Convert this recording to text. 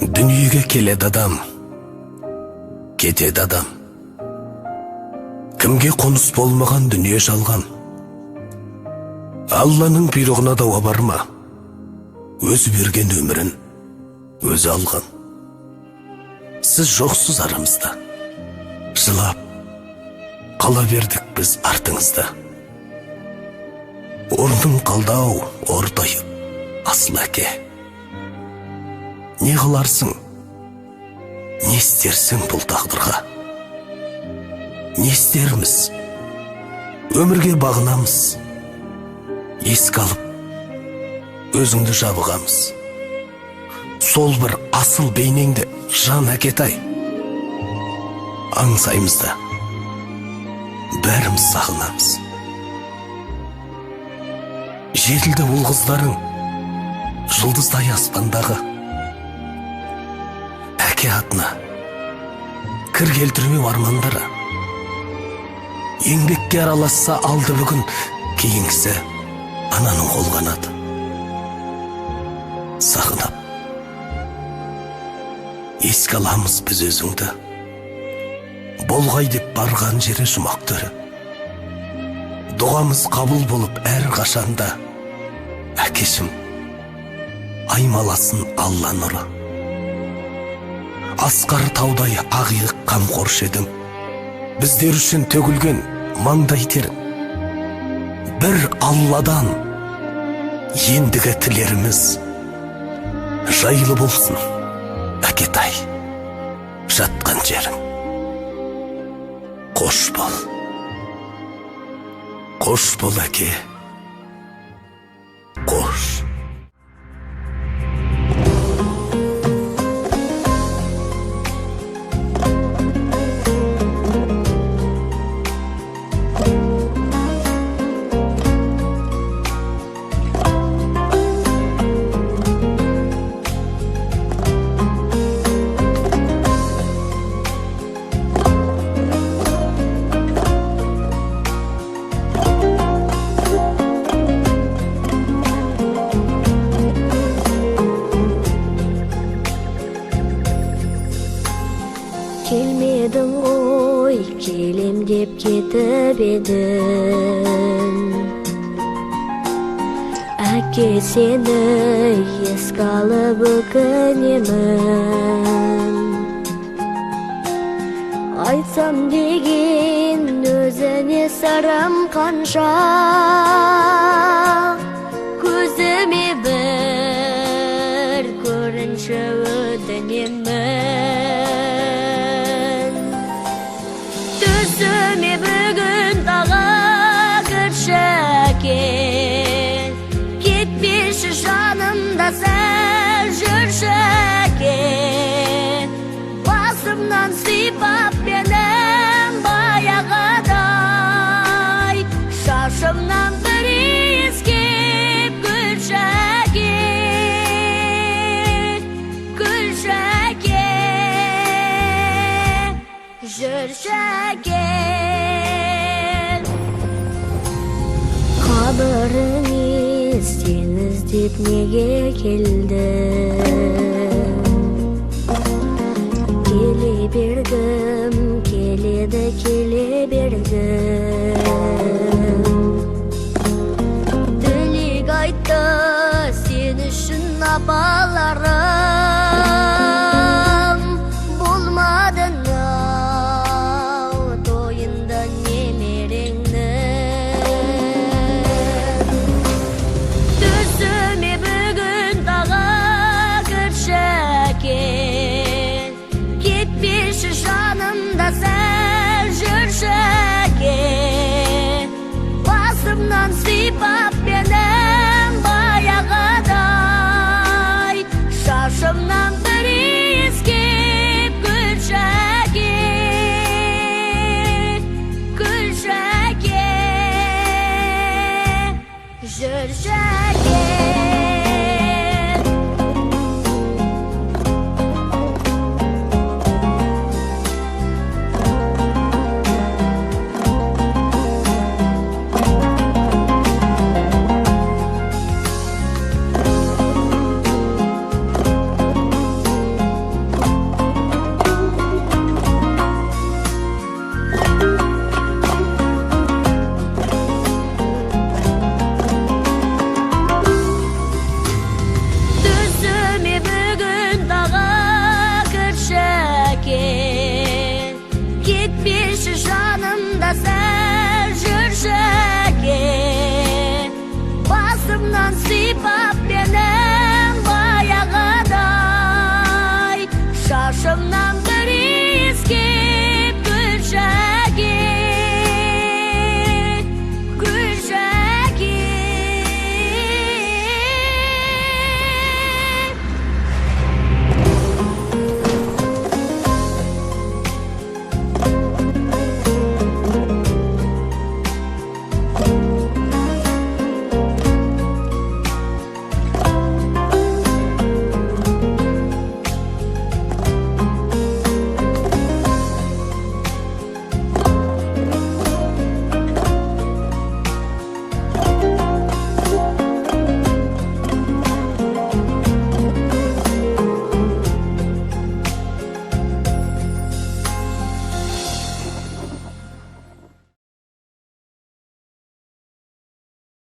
Дүниеге келеді адам, кетеді адам. Кімге қоныс болмаған дүние жалған. Алланың бұйрығына дауа барма, өзі берген өмірін өзі алған. Сіз жоқсыз арамызда, жылап қала бердік біз артыңызда. Орның қалдау, ортайып, асыл әке. Не қыларсың, не істерсің бұл тағдырға? Не істерміз, өмірге бағынамыз, еске алып, өзіңді жабығамыз. Сол бір асыл бейнеңді жан әкетай, аңсаймызда, бәріміз сағынамыз. Жетілді ұл қыздарың, жұлдыздай аспандағы. Әке атына кір келтірмеу армандары. Еңбекке араласса алды бүгін, кейінгісі ананың қолғанады. Сағынап еске аламыз біз өзіңді, болғай деп барған жері жұмақ төрі. Дұғамыз қабыл болып әр қашанда, әкешім аймаласын Алла нұры. Асқар таудай ақиық қамқоршы едің, біздер үшін төгілген маңдай тер. Бір Алладан ендігі тілеріміз жайлы болсын, әкетай, жатқан жерің. Қош бол әке, қош. Келмедің ғой, келем деп кетіп едің. Әке сені еске алып өкінемін. Айтсам деген өзіне сырым қанша, көзіме бір көрінші өтінемін. Түсіме бүгін тағы кірші әке, кетпеші жанымда сәл жүрші әке. Басымнан сипап менің баяғыдай, шашымнан бір иіскеп күлші әке, күлші әке, жүрші әке. Қабірің сен іздеп неге келдім? Келе бергім, келеді келе бергім. Тілек айтты сен үшін апаларым.